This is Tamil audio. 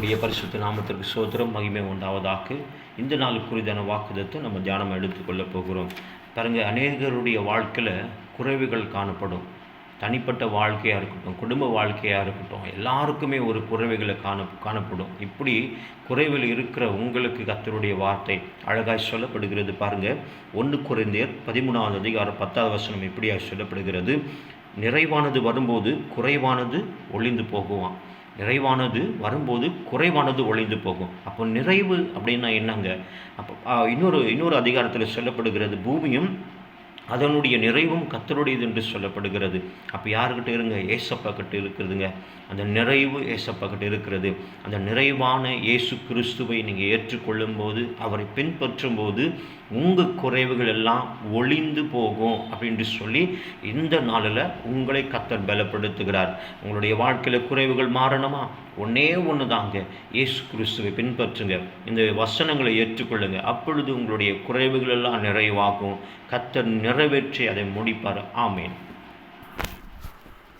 கர்த்தருடைய பரிசுத்த நாமத்திற்கு ஸ்தோத்திரம், மகிமை உண்டாவதாக. இந்த நாளுக்குரிதான வாக்குதத்தை நம்ம தியானம் எடுத்துக்கொள்ளப் போகிறோம். பாருங்க, அநேகருடைய வாழ்க்கையில் குறைவுகள் காணப்படும். தனிப்பட்ட வாழ்க்கையாக இருக்கட்டும், குடும்ப வாழ்க்கையாக இருக்கட்டும், எல்லாருக்குமே ஒரு குறைவுகளை காணப்படும். இப்படி குறைவில் இருக்கிற உங்களுக்கு கர்த்தருடைய வார்த்தை அழகாய் சொல்லப்படுகிறது. பாருங்கள், 1 கொரிந்தியர் 13வது அதிகாரம் 10வது வசனம் இப்படியாக சொல்லப்படுகிறது. நிறைவானது வரும்போது குறைவானது ஒளிந்து போகுவான். நிறைவானது வரும்போது குறைவானது ஒளிந்து போகும். அப்போ நிறைவு அப்படின்னா என்னங்க? அப்போ இன்னொரு அதிகாரத்தில் சொல்லப்படுகிறது, பூமியும் அதனுடைய நிறைவும் கர்த்தருடையது என்று சொல்லப்படுகிறது. அப்போ யாருக்கிட்ட இருங்க? ஏசப்பா கிட்ட இருக்கிறதுங்க. அந்த நிறைவு ஏசப்பா கிட்ட இருக்கிறது. அந்த நிறைவான இயேசு கிறிஸ்துவை நீங்கள் ஏற்றுக்கொள்ளும் போது, அவரை பின்பற்றும் போது உங்கள் குறைவுகள் எல்லாம் ஒளிந்து போகும் அப்படின்ட்டு சொல்லி இந்த நாளில் உங்களை கர்த்தர் பலப்படுத்துகிறார். உங்களுடைய வாழ்க்கையில் குறைவுகள் மாறணுமா? ஒன்று தாங்க, இயேசு கிறிஸ்துவை பின்பற்றுங்க, இந்த வசனங்களை ஏற்றுக்கொள்ளுங்க. அப்பொழுது உங்களுடைய குறைவுகள் எல்லாம் நிறைவாகும். கர்த்தர் நிறைவேற்றி அதை முடிப்பார். ஆமேன்.